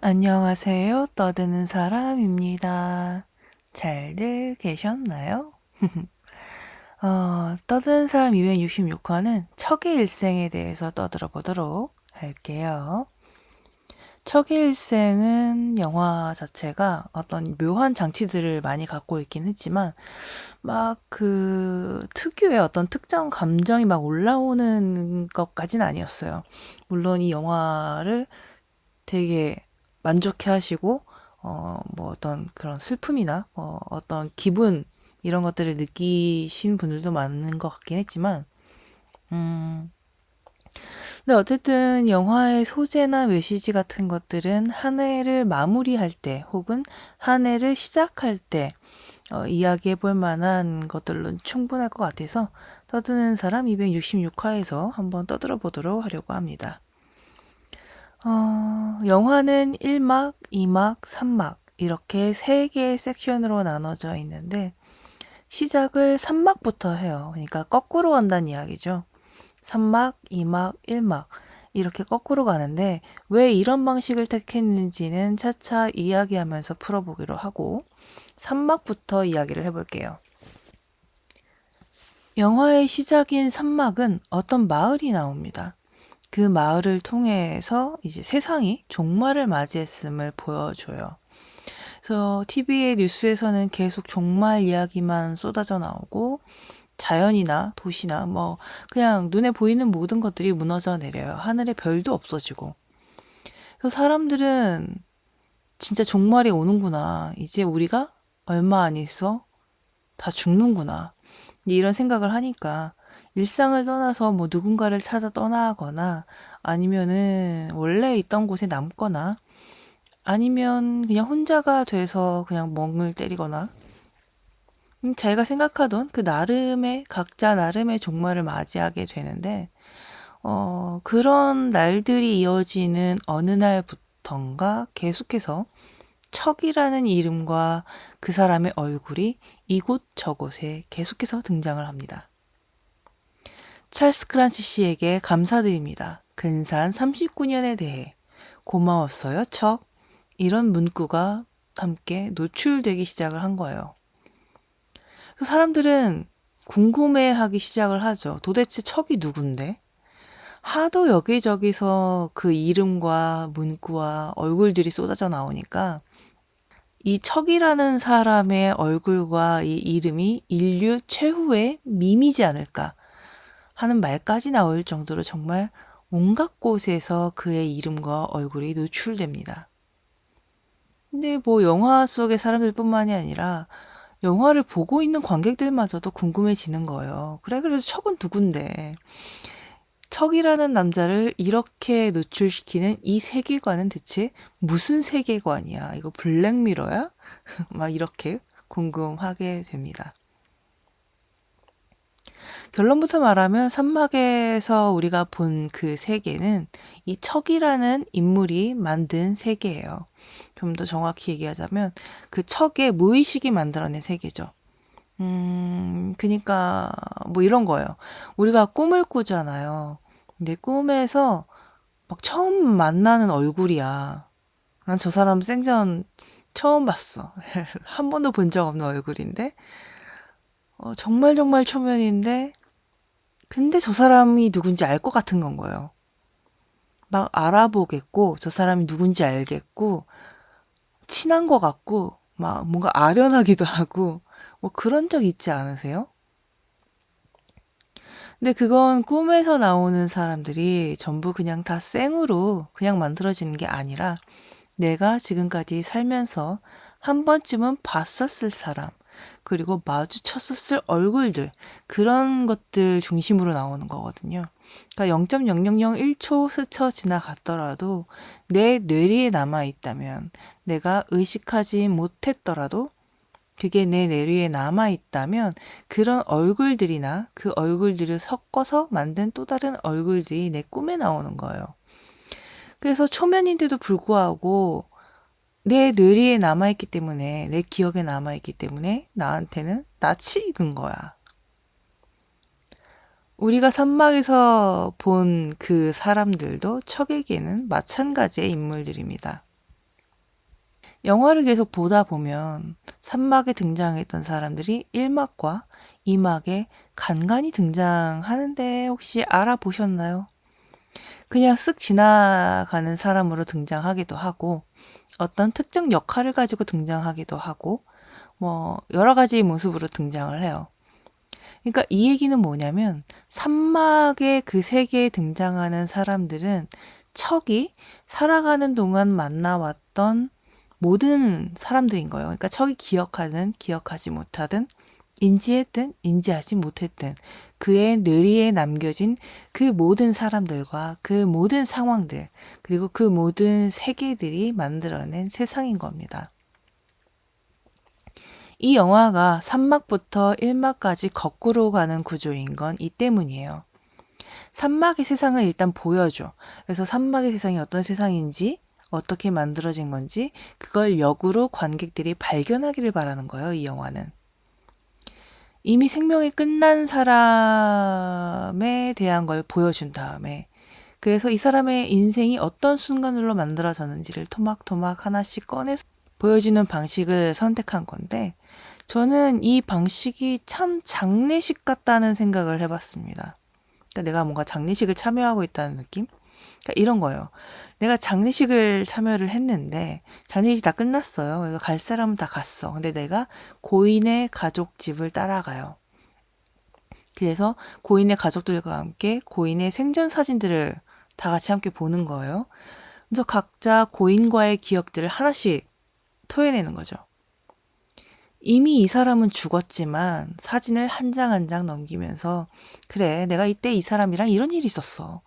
안녕하세요. 떠드는 사람입니다. 잘들 계셨나요? 떠드는 사람 266화는 척의 일생에 대해서 떠들어 보도록 할게요. 척의 일생은 영화 자체가 어떤 묘한 장치들을 많이 갖고 있긴 했지만, 막 그 특유의 어떤 특정 감정이 막 올라오는 것까진 아니었어요. 물론 이 영화를 되게 만족해 하시고, 뭐 어떤 그런 슬픔이나, 어떤 기분, 이런 것들을 느끼신 분들도 많은 것 같긴 했지만, 음, 근데 어쨌든 영화의 소재나 메시지 같은 것들은 한 해를 마무리할 때, 혹은 한 해를 시작할 때, 이야기해 볼 만한 것들로 충분할 것 같아서 떠드는 사람 266화에서 한번 떠들어 보도록 하려고 합니다. 영화는 1막, 2막, 3막 이렇게 세 개의 섹션으로 나눠져 있는데 시작을 3막부터 해요. 그러니까 거꾸로 간다는 이야기죠. 3막, 2막, 1막 이렇게 거꾸로 가는데 왜 이런 방식을 택했는지는 차차 이야기하면서 풀어보기로 하고 3막부터 이야기를 해볼게요. 영화의 시작인 3막은 어떤 마을이 나옵니다. 그 마을을 통해서 이제 세상이 종말을 맞이했음을 보여줘요. 그래서 TV의 뉴스에서는 계속 종말 이야기만 쏟아져 나오고 자연이나 도시나 뭐 그냥 눈에 보이는 모든 것들이 무너져 내려요. 하늘에 별도 없어지고. 그래서 사람들은 진짜 종말이 오는구나. 이제 우리가 얼마 안 있어 다 죽는구나. 이런 생각을 하니까 일상을 떠나서 뭐 누군가를 찾아 떠나거나 아니면은 원래 있던 곳에 남거나 아니면 그냥 혼자가 돼서 그냥 멍을 때리거나 자기가 생각하던 그 나름의 각자 나름의 종말을 맞이하게 되는데 그런 날들이 이어지는 어느 날부턴가 계속해서 척이라는 이름과 그 사람의 얼굴이 이곳저곳에 계속해서 등장을 합니다. 찰스 크란치 씨에게 감사드립니다. 근사한 39년에 대해 고마웠어요, 척. 이런 문구가 함께 노출되기 시작을 한 거예요. 그래서 사람들은 궁금해하기 시작을 하죠. 도대체 척이 누군데? 하도 여기저기서 그 이름과 문구와 얼굴들이 쏟아져 나오니까 이 척이라는 사람의 얼굴과 이 이름이 인류 최후의 밈이지 않을까 하는 말까지 나올 정도로 정말 온갖 곳에서 그의 이름과 얼굴이 노출됩니다. 근데 뭐 영화 속의 사람들뿐만이 아니라 영화를 보고 있는 관객들마저도 궁금해지는 거예요. 그래, 그래서 척은 누군데? 척이라는 남자를 이렇게 노출시키는 이 세계관은 대체 무슨 세계관이야? 이거 블랙미러야? 막 이렇게 궁금하게 됩니다. 결론부터 말하면 산막에서 우리가 본 그 세계는 이 척이라는 인물이 만든 세계예요. 좀 더 정확히 얘기하자면 그 척의 무의식이 만들어낸 세계죠. 그니까 뭐 이런 거예요. 우리가 꿈을 꾸잖아요. 근데 꿈에서 막 처음 만나는 얼굴이야. 난 저 사람 생전 처음 봤어. 한 번도 본 적 없는 얼굴인데 정말 정말 초면인데 근데 저 사람이 누군지 알 것 같은 건 거예요. 막 알아보겠고, 저 사람이 누군지 알겠고, 친한 것 같고, 막 뭔가 아련하기도 하고, 뭐 그런 적 있지 않으세요? 근데 그건 꿈에서 나오는 사람들이 전부 그냥 다 생으로 그냥 만들어지는 게 아니라 내가 지금까지 살면서 한 번쯤은 봤었을 사람, 그리고 마주쳤었을 얼굴들, 그런 것들 중심으로 나오는 거거든요. 그러니까 0.0001초 스쳐 지나갔더라도 내 뇌리에 남아있다면, 내가 의식하지 못했더라도 그게 내 뇌리에 남아있다면 그런 얼굴들이나 그 얼굴들을 섞어서 만든 또 다른 얼굴들이 내 꿈에 나오는 거예요. 그래서 초면인데도 불구하고 내 뇌리에 남아있기 때문에, 내 기억에 남아있기 때문에 나한테는 낯이 익은 거야. 우리가 산막에서 본 그 사람들도 척에게는 마찬가지의 인물들입니다. 영화를 계속 보다 보면 3막에 등장했던 사람들이 1막과 2막에 간간히 등장하는데 혹시 알아보셨나요? 그냥 쓱 지나가는 사람으로 등장하기도 하고 어떤 특정 역할을 가지고 등장하기도 하고 뭐 여러 가지 모습으로 등장을 해요. 그러니까 이 얘기는 뭐냐면 3막의 그 세계에 등장하는 사람들은 척이 살아가는 동안 만나왔던 모든 사람들인 거예요. 그러니까 척이 기억하든 기억하지 못하든 인지했든 인지하지 못했든 그의 뇌리에 남겨진 그 모든 사람들과 그 모든 상황들 그리고 그 모든 세계들이 만들어낸 세상인 겁니다. 이 영화가 3막부터 1막까지 거꾸로 가는 구조인 건 이 때문이에요. 3막의 세상을 일단 보여줘. 그래서 3막의 세상이 어떤 세상인지, 어떻게 만들어진 건지, 그걸 역으로 관객들이 발견하기를 바라는 거예요, 이 영화는. 이미 생명이 끝난 사람에 대한 걸 보여준 다음에, 그래서 이 사람의 인생이 어떤 순간으로 만들어졌는지를 토막토막 하나씩 꺼내서 보여주는 방식을 선택한 건데, 저는 이 방식이 참 장례식 같다는 생각을 해봤습니다. 그러니까 내가 뭔가 장례식을 참여하고 있다는 느낌? 그러니까 이런 거예요. 내가 장례식을 참여를 했는데 장례식이 다 끝났어요. 그래서 갈 사람은 다 갔어. 근데 내가 고인의 가족 집을 따라가요. 그래서 고인의 가족들과 함께 고인의 생전 사진들을 다 같이 함께 보는 거예요. 그래서 각자 고인과의 기억들을 하나씩 토해내는 거죠. 이미 이 사람은 죽었지만 사진을 한 장 한 장 넘기면서 그래, 내가 이때 이 사람이랑 이런 일이 있었어.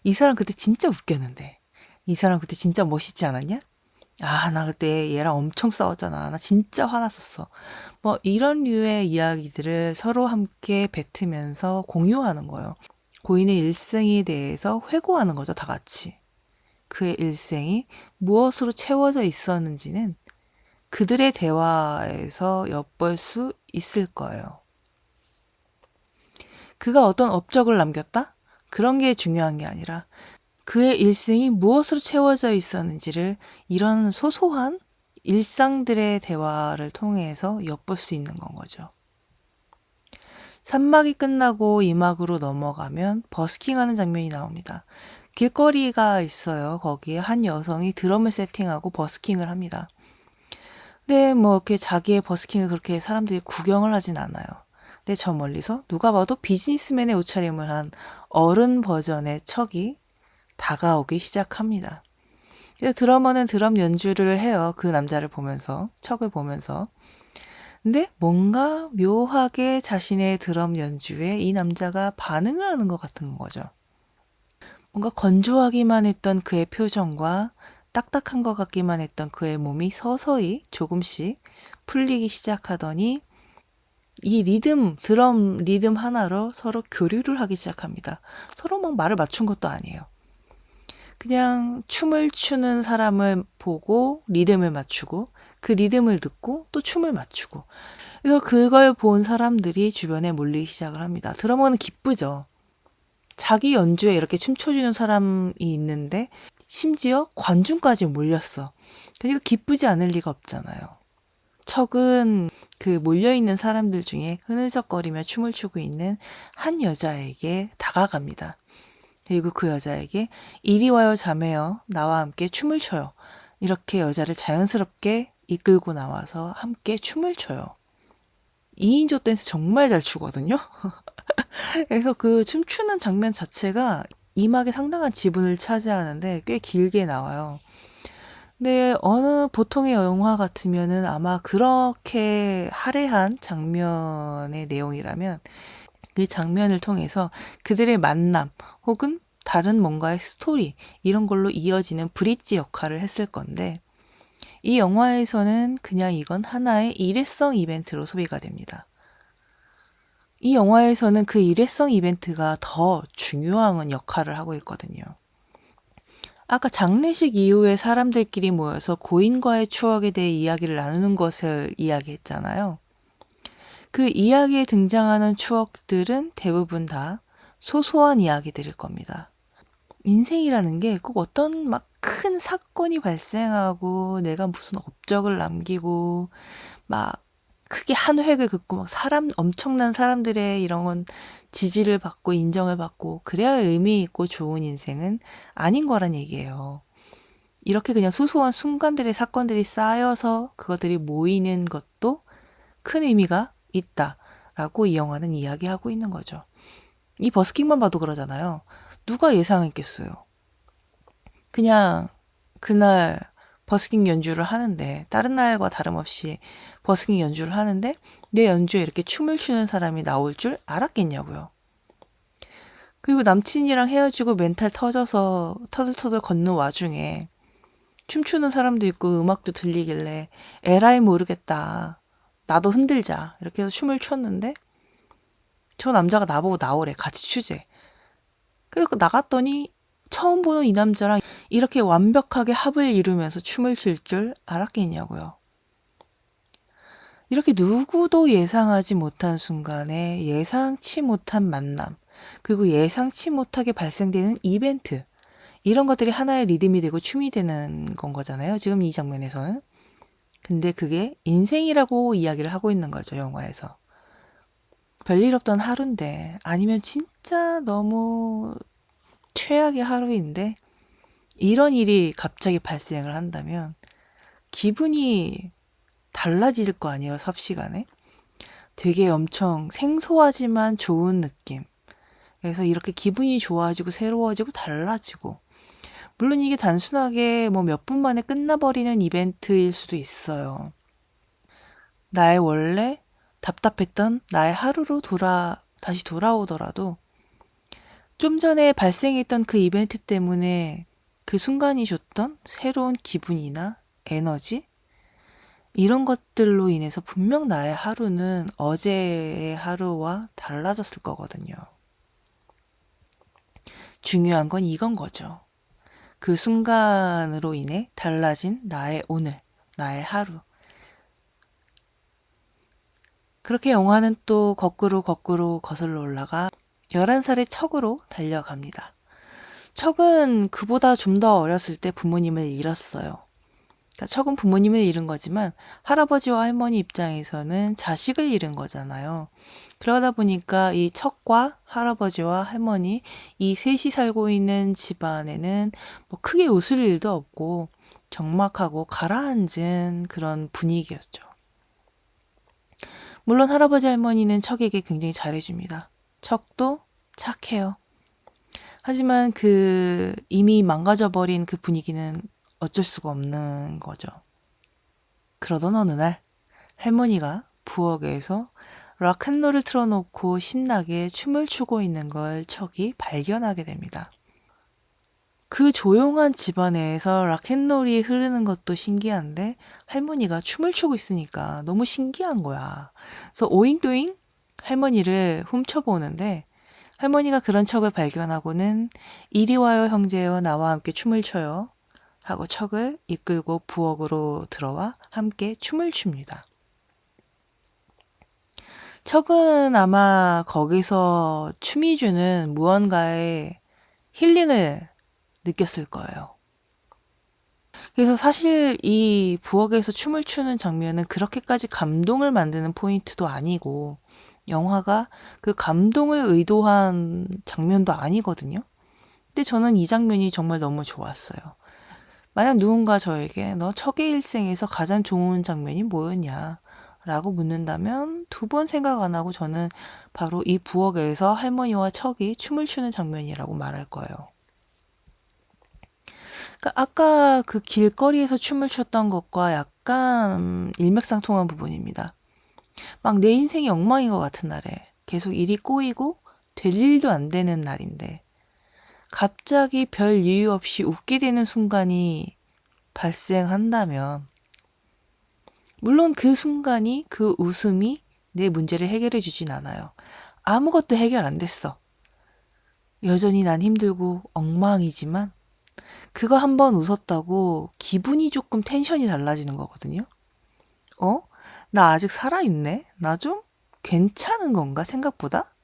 이 사람 그때 진짜 웃겼는데. 이 사람 그때 진짜 멋있지 않았냐? 아, 나 그때 얘랑 엄청 싸웠잖아. 나 진짜 화났었어. 뭐 이런 류의 이야기들을 서로 함께 뱉으면서 공유하는 거예요. 고인의 일생에 대해서 회고하는 거죠, 다 같이. 그의 일생이 무엇으로 채워져 있었는지는 그들의 대화에서 엿볼 수 있을 거예요. 그가 어떤 업적을 남겼다? 그런 게 중요한 게 아니라 그의 일생이 무엇으로 채워져 있었는지를 이런 소소한 일상들의 대화를 통해서 엿볼 수 있는 건 거죠. 3막이 끝나고 2막으로 넘어가면 버스킹하는 장면이 나옵니다. 길거리가 있어요. 거기에 한 여성이 드럼을 세팅하고 버스킹을 합니다. 근데 뭐 이렇게 자기의 버스킹을 그렇게 사람들이 구경을 하진 않아요. 근데 저 멀리서 누가 봐도 비즈니스맨의 옷차림을 한 어른 버전의 척이 다가오기 시작합니다. 그래서 드러머는 드럼 연주를 해요. 그 남자를 보면서, 척을 보면서. 근데 뭔가 묘하게 자신의 드럼 연주에 이 남자가 반응을 하는 것 같은 거죠. 뭔가 건조하기만 했던 그의 표정과 딱딱한 것 같기만 했던 그의 몸이 서서히 조금씩 풀리기 시작하더니 이 리듬, 드럼 리듬 하나로 서로 교류를 하기 시작합니다. 서로 막 말을 맞춘 것도 아니에요. 그냥 춤을 추는 사람을 보고 리듬을 맞추고 그 리듬을 듣고 또 춤을 맞추고 그래서 그걸 본 사람들이 주변에 몰리기 시작을 합니다. 드러머는 기쁘죠. 자기 연주에 이렇게 춤춰주는 사람이 있는데 심지어 관중까지 몰렸어. 그러니까 기쁘지 않을 리가 없잖아요. 척은 그 몰려있는 사람들 중에 흐느적거리며 춤을 추고 있는 한 여자에게 다가갑니다. 그리고 그 여자에게 이리 와요 자매요. 나와 함께 춤을 춰요. 이렇게 여자를 자연스럽게 이끌고 나와서 함께 춤을 춰요. 2인조 댄스 정말 잘 추거든요. 그래서 그 춤추는 장면 자체가 이막에 상당한 지분을 차지하는데 꽤 길게 나와요. 근데 어느 보통의 영화 같으면은 아마 그렇게 할애한 장면의 내용이라면 그 장면을 통해서 그들의 만남 혹은 다른 뭔가의 스토리 이런 걸로 이어지는 브릿지 역할을 했을 건데 이 영화에서는 그냥 이건 하나의 일회성 이벤트로 소비가 됩니다. 이 영화에서는 그 일회성 이벤트가 더 중요한 역할을 하고 있거든요. 아까 장례식 이후에 사람들끼리 모여서 고인과의 추억에 대해 이야기를 나누는 것을 이야기했잖아요. 그 이야기에 등장하는 추억들은 대부분 다 소소한 이야기들일 겁니다. 인생이라는 게 꼭 어떤 막 큰 사건이 발생하고 내가 무슨 업적을 남기고 막 크게 한 획을 긋고 막 엄청난 사람들의 이런 건 지지를 받고 인정을 받고 그래야 의미 있고 좋은 인생은 아닌 거란 얘기예요. 이렇게 그냥 소소한 순간들의 사건들이 쌓여서 그것들이 모이는 것도 큰 의미가 있다라고 이 영화는 이야기하고 있는 거죠. 이 버스킹만 봐도 그러잖아요. 누가 예상했겠어요. 그냥 그날 버스킹 연주를 하는데 다른 날과 다름없이 버스킹 연주를 하는데 내 연주에 이렇게 춤을 추는 사람이 나올 줄 알았겠냐고요. 그리고 남친이랑 헤어지고 멘탈 터져서 터들터들 걷는 와중에 춤추는 사람도 있고 음악도 들리길래 에라이 모르겠다. 나도 흔들자. 이렇게 해서 춤을 췄는데 저 남자가 나보고 나오래. 같이 추재. 그래서 나갔더니 처음 보는 이 남자랑 이렇게 완벽하게 합을 이루면서 춤을 출 줄 알았겠냐고요. 이렇게 누구도 예상하지 못한 순간에 예상치 못한 만남, 그리고 예상치 못하게 발생되는 이벤트, 이런 것들이 하나의 리듬이 되고 춤이 되는 건 거잖아요. 지금 이 장면에서는. 근데 그게 인생이라고 이야기를 하고 있는 거죠, 영화에서. 별일 없던 하루인데, 아니면 진짜 너무 최악의 하루인데, 이런 일이 갑자기 발생을 한다면, 기분이 달라질 거 아니에요, 삽시간에? 되게 엄청 생소하지만 좋은 느낌. 그래서 이렇게 기분이 좋아지고 새로워지고 달라지고. 물론 이게 단순하게 뭐 몇 분 만에 끝나버리는 이벤트일 수도 있어요. 나의 원래 답답했던 나의 하루로 다시 돌아오더라도 좀 전에 발생했던 그 이벤트 때문에 그 순간이 줬던 새로운 기분이나 에너지? 이런 것들로 인해서 분명 나의 하루는 어제의 하루와 달라졌을 거거든요. 중요한 건 이건 거죠. 그 순간으로 인해 달라진 나의 오늘, 나의 하루. 그렇게 영화는 또 거꾸로 거슬러 올라가 11살의 척으로 달려갑니다. 척은 그보다 좀 더 어렸을 때 부모님을 잃었어요. 그러니까 척은 부모님을 잃은 거지만 할아버지와 할머니 입장에서는 자식을 잃은 거잖아요. 그러다 보니까 이 척과 할아버지와 할머니 이 셋이 살고 있는 집안에는 뭐 크게 웃을 일도 없고 적막하고 가라앉은 그런 분위기였죠. 물론 할아버지 할머니는 척에게 굉장히 잘해줍니다. 척도 착해요. 하지만 그 이미 망가져버린 그 분위기는 어쩔 수가 없는 거죠. 그러던 어느 날 할머니가 부엌에서 락앤롤을 틀어놓고 신나게 춤을 추고 있는 걸 척이 발견하게 됩니다. 그 조용한 집안에서 락앤롤이 흐르는 것도 신기한데 할머니가 춤을 추고 있으니까 너무 신기한 거야. 그래서 오잉도잉 할머니를 훔쳐보는데 할머니가 그런 척을 발견하고는 이리 와요 형제여 나와 함께 춤을 춰요 하고 척을 이끌고 부엌으로 들어와 함께 춤을 춥니다. 척은 아마 거기서 춤이 주는 무언가의 힐링을 느꼈을 거예요. 그래서 사실 이 부엌에서 춤을 추는 장면은 그렇게까지 감동을 만드는 포인트도 아니고 영화가 그 감동을 의도한 장면도 아니거든요. 근데 저는 이 장면이 정말 너무 좋았어요. 만약 누군가 저에게 너 척의 일생에서 가장 좋은 장면이 뭐였냐? 라고 묻는다면 두 번 생각 안 하고 저는 바로 이 부엌에서 할머니와 척이 춤을 추는 장면이라고 말할 거예요. 그러니까 아까 그 길거리에서 춤을 췄던 것과 약간 일맥상통한 부분입니다. 막 내 인생이 엉망인 것 같은 날에 계속 일이 꼬이고 될 일도 안 되는 날인데 갑자기 별 이유 없이 웃게 되는 순간이 발생한다면 물론 그 순간이 그 웃음이 내 문제를 해결해 주진 않아요. 아무것도 해결 안 됐어. 여전히 난 힘들고 엉망이지만 그거 한번 웃었다고 기분이 조금 텐션이 달라지는 거거든요. 어? 나 아직 살아있네? 나 좀 괜찮은 건가? 생각보다?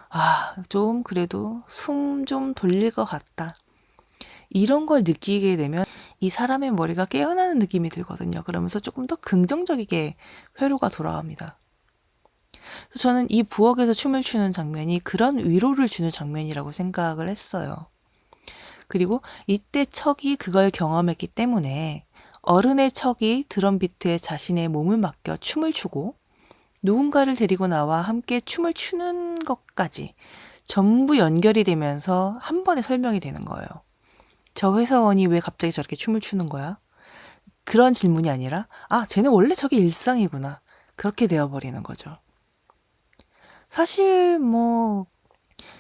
아, 좀 그래도 숨 좀 돌릴 것 같다. 이런 걸 느끼게 되면 이 사람의 머리가 깨어나는 느낌이 들거든요. 그러면서 조금 더 긍정적이게 회로가 돌아갑니다. 그래서 저는 이 부엌에서 춤을 추는 장면이 그런 위로를 주는 장면이라고 생각을 했어요. 그리고 이때 척이 그걸 경험했기 때문에 어른의 척이 드럼 비트에 자신의 몸을 맡겨 춤을 추고 누군가를 데리고 나와 함께 춤을 추는 것까지 전부 연결이 되면서 한 번에 설명이 되는 거예요. 저 회사원이 왜 갑자기 저렇게 춤을 추는 거야? 그런 질문이 아니라, 아, 쟤는 원래 저게 일상이구나. 그렇게 되어버리는 거죠. 사실 뭐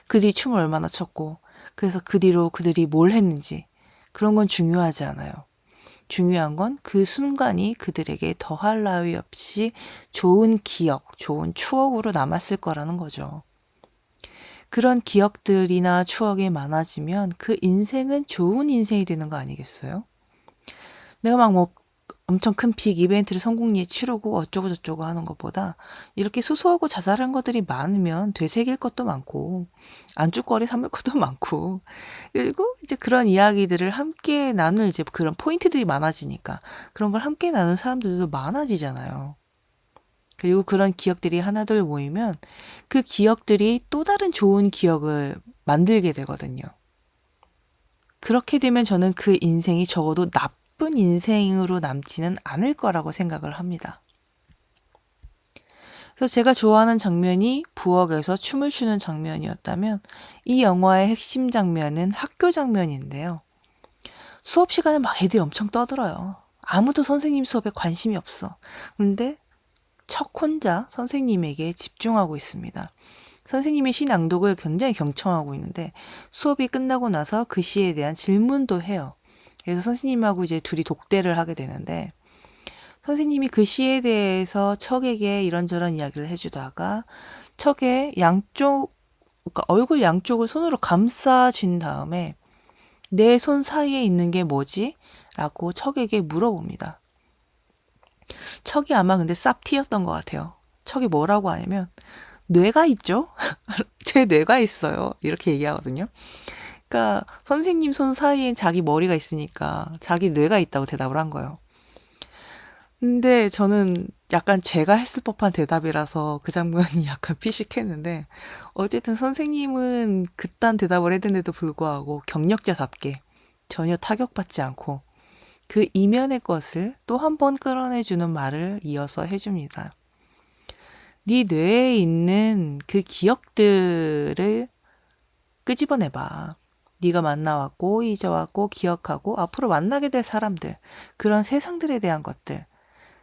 그들이 춤을 얼마나 췄고 그래서 그 뒤로 그들이 뭘 했는지 그런 건 중요하지 않아요. 중요한 건 그 순간이 그들에게 더할 나위 없이 좋은 기억, 좋은 추억으로 남았을 거라는 거죠. 그런 기억들이나 추억이 많아지면 그 인생은 좋은 인생이 되는 거 아니겠어요? 내가 막 뭐 엄청 큰 빅 이벤트를 성공리에 치르고 어쩌고 저쩌고 하는 것보다 이렇게 소소하고 자잘한 것들이 많으면 되새길 것도 많고 안주거리 삼을 것도 많고 그리고 이제 그런 이야기들을 함께 나눌 이제 그런 포인트들이 많아지니까 그런 걸 함께 나눌 사람들도 많아지잖아요. 그리고 그런 기억들이 하나둘 모이면 그 기억들이 또 다른 좋은 기억을 만들게 되거든요. 그렇게 되면 저는 그 인생이 적어도 나쁜 인생으로 남지는 않을 거라고 생각을 합니다. 그래서 제가 좋아하는 장면이 부엌에서 춤을 추는 장면이었다면 이 영화의 핵심 장면은 학교 장면인데요. 수업 시간에 막 애들이 엄청 떠들어요. 아무도 선생님 수업에 관심이 없어. 근데 척 혼자 선생님에게 집중하고 있습니다. 선생님의 시 낭독을 굉장히 경청하고 있는데 수업이 끝나고 나서 그 시에 대한 질문도 해요. 그래서 선생님하고 이제 둘이 독대를 하게 되는데 선생님이 그 시에 대해서 척에게 이런저런 이야기를 해주다가 척의 양쪽, 그러니까 얼굴 양쪽을 손으로 감싸준 다음에 내 손 사이에 있는 게 뭐지? 라고 척에게 물어봅니다. 척이 아마 근데 쌉티였던 것 같아요. 척이 뭐라고 하냐면 뇌가 있죠? 제 뇌가 있어요. 이렇게 얘기하거든요. 그러니까 선생님 손 사이엔 자기 머리가 있으니까 자기 뇌가 있다고 대답을 한 거예요. 근데 저는 약간 제가 했을 법한 대답이라서 그 장면이 약간 피식했는데 어쨌든 선생님은 그딴 대답을 했는데도 불구하고 경력자답게 전혀 타격받지 않고 그 이면의 것을 또 한 번 끌어내주는 말을 이어서 해줍니다. 네 뇌에 있는 그 기억들을 끄집어내봐. 네가 만나왔고 잊어왔고 기억하고 앞으로 만나게 될 사람들, 그런 세상들에 대한 것들,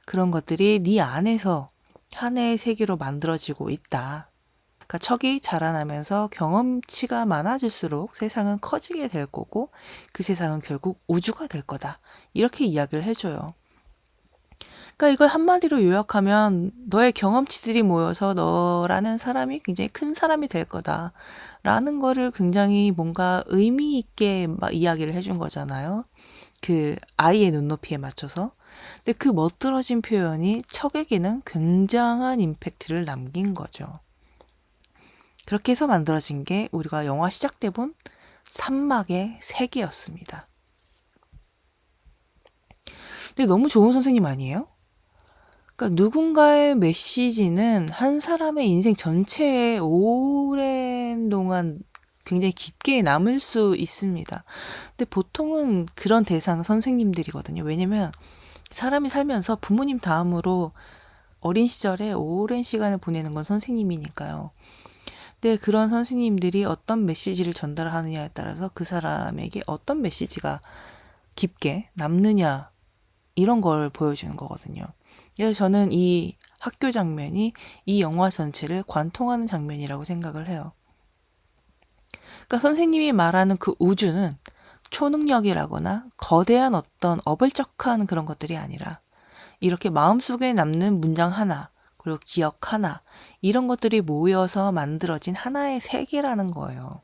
그런 것들이 네 안에서 하나의 세계로 만들어지고 있다. 그러니까 척이 자라나면서 경험치가 많아질수록 세상은 커지게 될 거고 그 세상은 결국 우주가 될 거다. 이렇게 이야기를 해줘요. 그러니까 이걸 한마디로 요약하면 너의 경험치들이 모여서 너라는 사람이 굉장히 큰 사람이 될 거다. 라는 거를 굉장히 뭔가 의미 있게 막 이야기를 해준 거잖아요. 그 아이의 눈높이에 맞춰서. 근데 그 멋들어진 표현이 척에게는 굉장한 임팩트를 남긴 거죠. 그렇게 해서 만들어진 게 우리가 영화 시작 때 본 산막의 세계였습니다. 근데 너무 좋은 선생님 아니에요? 그러니까 누군가의 메시지는 한 사람의 인생 전체에 오랜 동안 굉장히 깊게 남을 수 있습니다. 근데 보통은 그런 대상 선생님들이거든요. 왜냐면 사람이 살면서 부모님 다음으로 어린 시절에 오랜 시간을 보내는 건 선생님이니까요. 근데 그런 선생님들이 어떤 메시지를 전달하느냐에 따라서 그 사람에게 어떤 메시지가 깊게 남느냐 이런 걸 보여주는 거거든요. 그래서 저는 이 학교 장면이 이 영화 전체를 관통하는 장면이라고 생각을 해요. 그러니까 선생님이 말하는 그 우주는 초능력이라거나 거대한 어떤 어불적한 그런 것들이 아니라 이렇게 마음속에 남는 문장 하나, 그리고 기억 하나, 이런 것들이 모여서 만들어진 하나의 세계라는 거예요.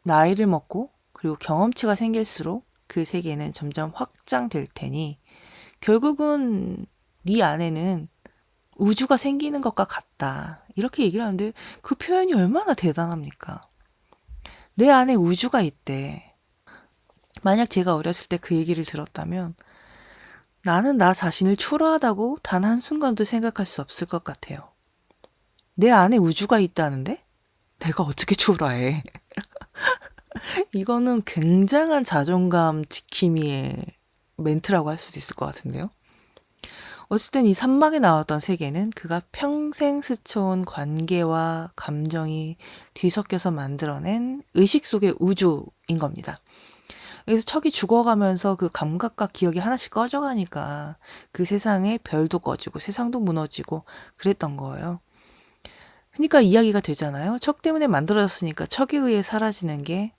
나이를 먹고, 그리고 경험치가 생길수록 그 세계는 점점 확장될 테니, 결국은 네 안에는 우주가 생기는 것과 같다. 이렇게 얘기를 하는데 그 표현이 얼마나 대단합니까? 내 안에 우주가 있대. 만약 제가 어렸을 때 그 얘기를 들었다면 나는 나 자신을 초라하다고 단 한순간도 생각할 수 없을 것 같아요. 내 안에 우주가 있다는데? 내가 어떻게 초라해? 이거는 굉장한 자존감 지킴이의 멘트라고 할 수도 있을 것 같은데요. 어쨌든 이 산막에 나왔던 세계는 그가 평생 스쳐온 관계와 감정이 뒤섞여서 만들어낸 의식 속의 우주인 겁니다. 그래서 척이 죽어가면서 그 감각과 기억이 하나씩 꺼져가니까 그 세상에 별도 꺼지고 세상도 무너지고 그랬던 거예요. 그러니까 이야기가 되잖아요. 척 때문에 만들어졌으니까 척에 의해 사라지는 게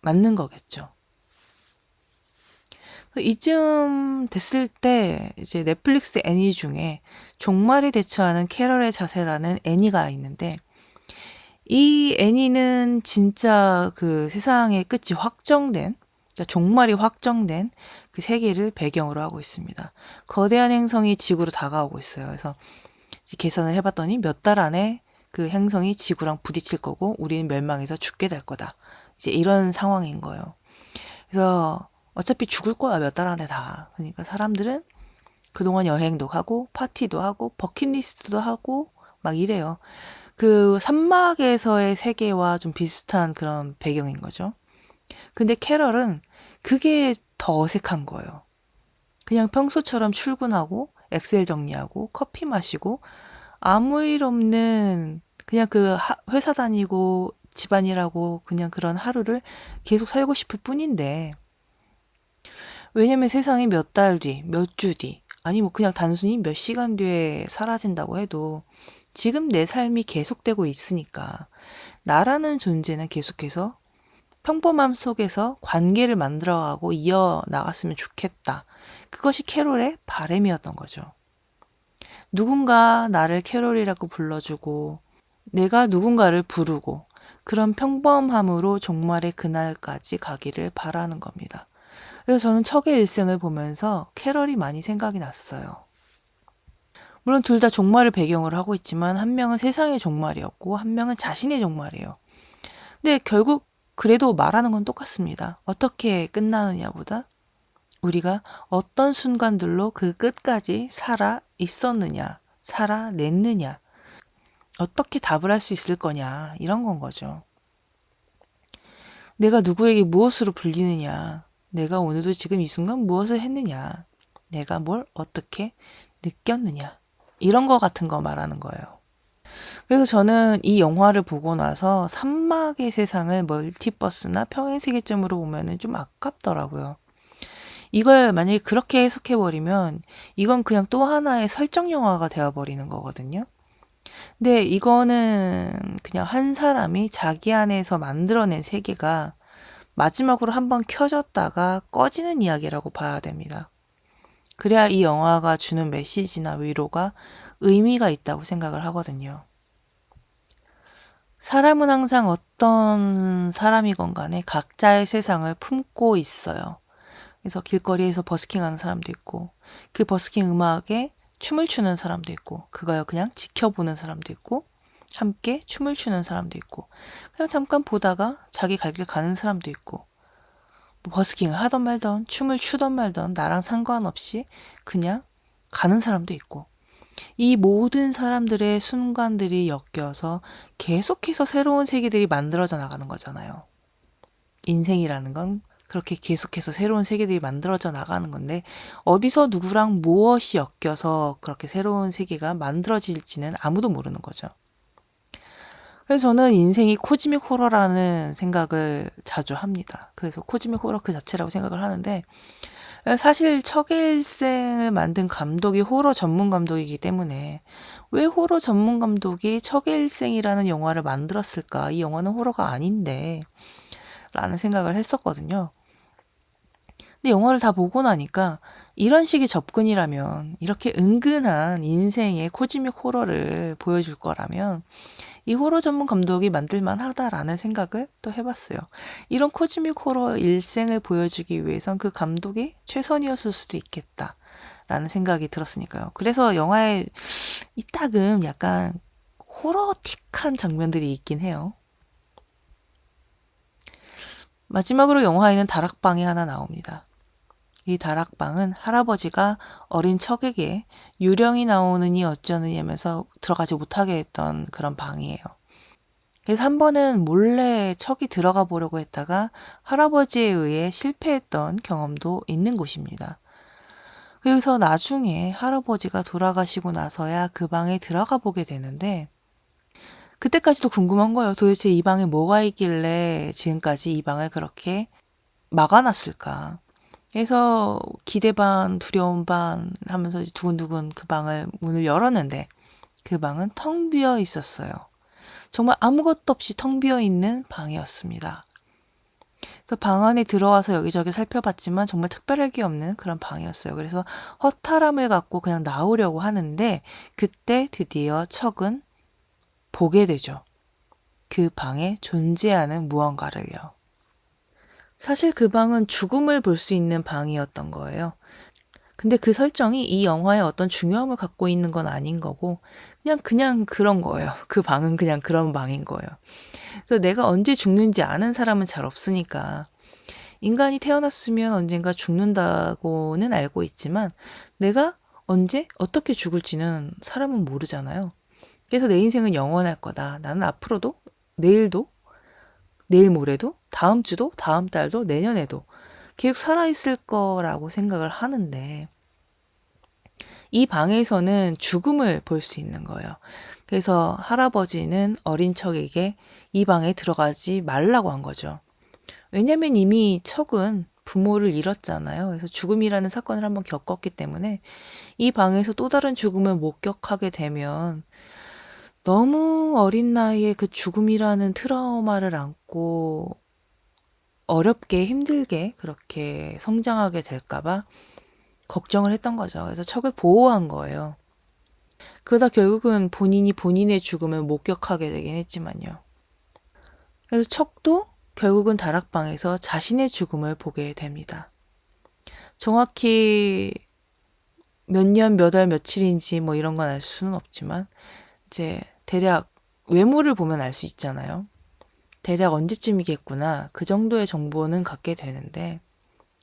맞는 거겠죠. 이쯤 됐을 때 이제 넷플릭스 애니 중에 종말이 대처하는 캐럴의 자세라는 애니가 있는데 이 애니는 진짜 그 세상의 끝이 확정된 그러니까 종말이 확정된 그 세계를 배경으로 하고 있습니다. 거대한 행성이 지구로 다가오고 있어요. 그래서 계산을 해봤더니 몇 달 안에 그 행성이 지구랑 부딪힐 거고 우리는 멸망해서 죽게 될 거다. 이제 이런 상황인 거예요. 그래서 어차피 죽을 거야, 몇 달 안에 다. 그러니까 사람들은 그동안 여행도 가고, 파티도 하고, 버킷리스트도 하고, 막 이래요. 그 산막에서의 세계와 좀 비슷한 그런 배경인 거죠. 근데 캐럴은 그게 더 어색한 거예요. 그냥 평소처럼 출근하고, 엑셀 정리하고, 커피 마시고, 아무 일 없는 그냥 그 회사 다니고, 집안일하고, 그냥 그런 하루를 계속 살고 싶을 뿐인데, 왜냐면 세상이 몇 달 뒤, 몇 주 뒤, 아니 뭐 그냥 단순히 몇 시간 뒤에 사라진다고 해도 지금 내 삶이 계속되고 있으니까 나라는 존재는 계속해서 평범함 속에서 관계를 만들어가고 이어나갔으면 좋겠다. 그것이 캐롤의 바람이었던 거죠. 누군가 나를 캐롤이라고 불러주고 내가 누군가를 부르고 그런 평범함으로 종말의 그날까지 가기를 바라는 겁니다. 그래서 저는 척의 일생을 보면서 캐럴이 많이 생각이 났어요. 물론 둘 다 종말을 배경으로 하고 있지만 한 명은 세상의 종말이었고 한 명은 자신의 종말이에요. 근데 결국 그래도 말하는 건 똑같습니다. 어떻게 끝나느냐보다 우리가 어떤 순간들로 그 끝까지 살아 있었느냐, 살아냈느냐, 어떻게 답을 할 수 있을 거냐, 이런 건 거죠. 내가 누구에게 무엇으로 불리느냐, 내가 오늘도 지금 이 순간 무엇을 했느냐, 내가 뭘 어떻게 느꼈느냐, 이런 거 같은 거 말하는 거예요. 그래서 저는 이 영화를 보고 나서 산막의 세상을 멀티버스나 평행세계점으로 보면은 좀 아깝더라고요. 이걸 만약에 그렇게 해석해버리면 이건 그냥 또 하나의 설정 영화가 되어버리는 거거든요. 근데 이거는 그냥 한 사람이 자기 안에서 만들어낸 세계가 마지막으로 한번 켜졌다가 꺼지는 이야기라고 봐야 됩니다. 그래야 이 영화가 주는 메시지나 위로가 의미가 있다고 생각을 하거든요. 사람은 항상 어떤 사람이건 간에 각자의 세상을 품고 있어요. 그래서 길거리에서 버스킹하는 사람도 있고, 그 버스킹 음악에 춤을 추는 사람도 있고, 그걸 그냥 지켜보는 사람도 있고, 함께 춤을 추는 사람도 있고, 그냥 잠깐 보다가 자기 갈 길 가는 사람도 있고, 뭐 버스킹을 하던 말던, 춤을 추던 말던, 나랑 상관없이 그냥 가는 사람도 있고, 이 모든 사람들의 순간들이 엮여서 계속해서 새로운 세계들이 만들어져 나가는 거잖아요. 인생이라는 건 그렇게 계속해서 새로운 세계들이 만들어져 나가는 건데 어디서 누구랑 무엇이 엮여서 그렇게 새로운 세계가 만들어질지는 아무도 모르는 거죠. 그래서 저는 인생이 코즈믹 호러라는 생각을 자주 합니다. 그래서 코즈믹 호러 그 자체라고 생각을 하는데 사실 척의 일생을 만든 감독이 호러 전문 감독이기 때문에 왜 호러 전문 감독이 척의 일생이라는 영화를 만들었을까? 이 영화는 호러가 아닌데 라는 생각을 했었거든요. 근데 영화를 다 보고 나니까 이런 식의 접근이라면 이렇게 은근한 인생의 코즈믹 호러를 보여줄 거라면 이 호러 전문 감독이 만들만 하다라는 생각을 또 해봤어요. 이런 코즈믹 호러 일생을 보여주기 위해선 그 감독이 최선이었을 수도 있겠다라는 생각이 들었으니까요. 그래서 영화에 이따금 약간 호러틱한 장면들이 있긴 해요. 마지막으로 영화에는 다락방이 하나 나옵니다. 이 다락방은 할아버지가 어린 척에게 유령이 나오느니 어쩌느니 하면서 들어가지 못하게 했던 그런 방이에요. 그래서 한 번은 몰래 척이 들어가 보려고 했다가 할아버지에 의해 실패했던 경험도 있는 곳입니다. 그래서 나중에 할아버지가 돌아가시고 나서야 그 방에 들어가 보게 되는데, 그때까지도 궁금한 거예요. 도대체 이 방에 뭐가 있길래 지금까지 이 방을 그렇게 막아놨을까? 그래서 기대 반 두려움 반 하면서 두근두근 그 방을 문을 열었는데 그 방은 텅 비어 있었어요. 정말 아무것도 없이 텅 비어 있는 방이었습니다. 그래서 방 안에 들어와서 여기저기 살펴봤지만 정말 특별할 게 없는 그런 방이었어요. 그래서 허탈함을 갖고 그냥 나오려고 하는데 그때 드디어 척은 보게 되죠. 그 방에 존재하는 무언가를요. 사실 그 방은 죽음을 볼 수 있는 방이었던 거예요. 근데 그 설정이 이 영화에 어떤 중요함을 갖고 있는 건 아닌 거고, 그냥 그런 거예요. 그 방은 그냥 그런 방인 거예요. 그래서 내가 언제 죽는지 아는 사람은 잘 없으니까. 인간이 태어났으면 언젠가 죽는다고는 알고 있지만, 내가 언제 어떻게 죽을지는 사람은 모르잖아요. 그래서 내 인생은 영원할 거다. 나는 앞으로도, 내일도, 내일 모레도, 다음 주도, 다음 달도, 내년에도 계속 살아있을 거라고 생각을 하는데, 이 방에서는 죽음을 볼 수 있는 거예요. 그래서 할아버지는 어린 척에게 이 방에 들어가지 말라고 한 거죠. 왜냐면 이미 척은 부모를 잃었잖아요. 그래서 죽음이라는 사건을 한번 겪었기 때문에 이 방에서 또 다른 죽음을 목격하게 되면 너무 어린 나이에 그 죽음이라는 트라우마를 안고 어렵게 힘들게 그렇게 성장하게 될까봐 걱정을 했던 거죠. 그래서 척을 보호한 거예요. 그러다 결국은 본인이 본인의 죽음을 목격하게 되긴 했지만요. 그래서 척도 결국은 다락방에서 자신의 죽음을 보게 됩니다. 정확히 몇 년, 몇 월, 며칠인지 뭐 이런 건 알 수는 없지만 이제 대략 외모를 보면 알 수 있잖아요. 대략 언제쯤이겠구나. 그 정도의 정보는 갖게 되는데,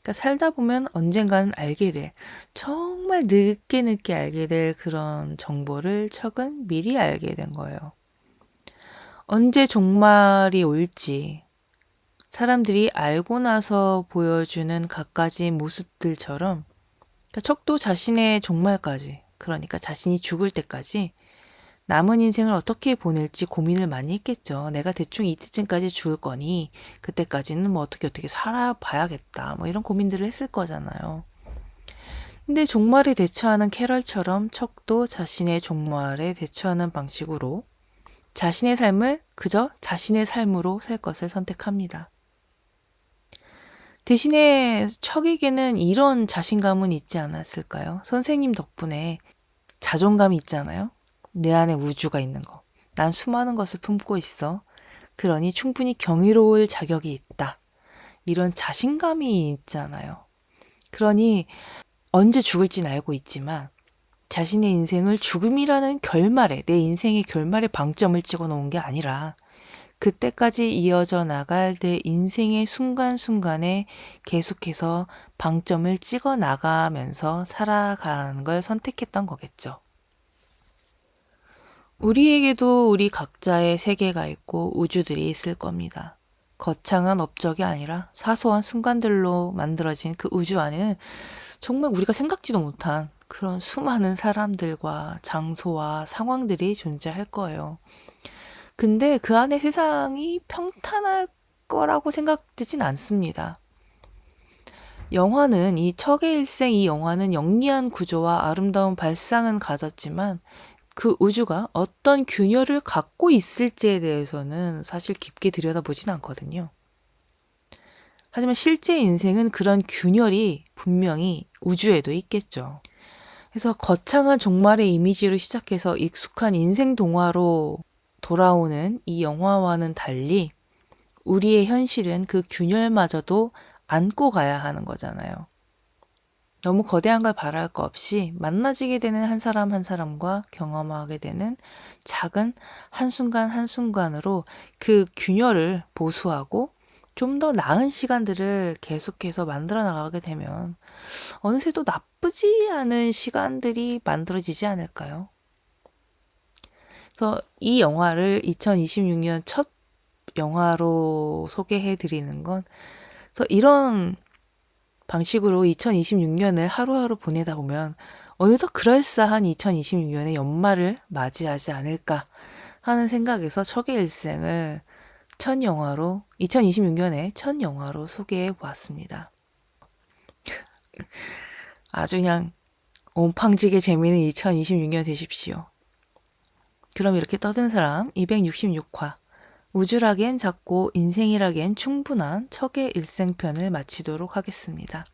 그러니까 살다 보면 언젠가는 알게 될, 정말 늦게 알게 될 그런 정보를 척은 미리 알게 된 거예요. 언제 종말이 올지 사람들이 알고 나서 보여주는 갖가지 모습들처럼, 그러니까 척도 자신의 종말까지, 그러니까 자신이 죽을 때까지 남은 인생을 어떻게 보낼지 고민을 많이 했겠죠. 내가 대충 이때쯤까지 죽을 거니 그때까지는 뭐 어떻게 살아봐야겠다. 뭐 이런 고민들을 했을 거잖아요. 근데 종말에 대처하는 캐럴처럼 척도 자신의 종말에 대처하는 방식으로 자신의 삶을 그저 자신의 삶으로 살 것을 선택합니다. 대신에 척에게는 이런 자신감은 있지 않았을까요? 선생님 덕분에 자존감이 있잖아요. 내 안에 우주가 있는 거. 난 수많은 것을 품고 있어. 그러니 충분히 경이로울 자격이 있다. 이런 자신감이 있잖아요. 그러니 언제 죽을진 알고 있지만 자신의 인생을 죽음이라는 결말에, 내 인생의 결말에 방점을 찍어 놓은 게 아니라 그때까지 이어져 나갈 내 인생의 순간순간에 계속해서 방점을 찍어 나가면서 살아가는 걸 선택했던 거겠죠. 우리에게도 우리 각자의 세계가 있고 우주들이 있을 겁니다. 거창한 업적이 아니라 사소한 순간들로 만들어진 그 우주 안에는 정말 우리가 생각지도 못한 그런 수많은 사람들과 장소와 상황들이 존재할 거예요. 근데 그 안에 세상이 평탄할 거라고 생각되진 않습니다. 영화는 이 척의 일생 이 영화는 영리한 구조와 아름다운 발상은 가졌지만 그 우주가 어떤 균열을 갖고 있을지에 대해서는 사실 깊게 들여다보진 않거든요. 하지만 실제 인생은 그런 균열이 분명히 우주에도 있겠죠. 그래서 거창한 종말의 이미지로 시작해서 익숙한 인생 동화로 돌아오는 이 영화와는 달리 우리의 현실은 그 균열마저도 안고 가야 하는 거잖아요. 너무 거대한 걸 바랄 거 없이 만나지게 되는 한 사람 한 사람과 경험하게 되는 작은 한순간 한순간으로 그 균열을 보수하고 좀 더 나은 시간들을 계속해서 만들어 나가게 되면 어느새 또 나쁘지 않은 시간들이 만들어지지 않을까요? 그래서 이 영화를 2026년 첫 영화로 소개해 드리는 건, 그래서 이런 방식으로 2026년을 하루하루 보내다 보면 어느덧 그럴싸한 2026년의 연말을 맞이하지 않을까 하는 생각에서 척의 일생을 첫 영화로, 2026년의 첫 영화로 소개해 보았습니다. 아주 그냥 온팡지게 재미있는 2026년 되십시오. 그럼 이렇게 떠든 사람 266화, 우주라기엔 작고 인생이라기엔 충분한 척의 일생편을 마치도록 하겠습니다.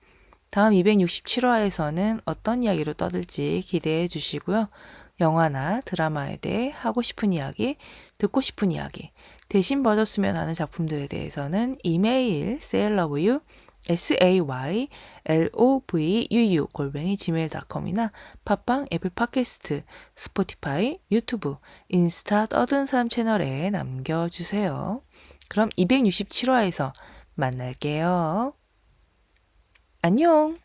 다음 267화에서는 어떤 이야기로 떠들지 기대해 주시고요. 영화나 드라마에 대해 하고 싶은 이야기, 듣고 싶은 이야기, 대신 봐줬으면 하는 작품들에 대해서는 이메일 sayloveyou saylovuu@gmail.com이나 팟빵, 애플 팟캐스트, 스포티파이, 유튜브, 인스타 떠든 사람 채널에 남겨주세요. 그럼 267화에서 만날게요. 안녕!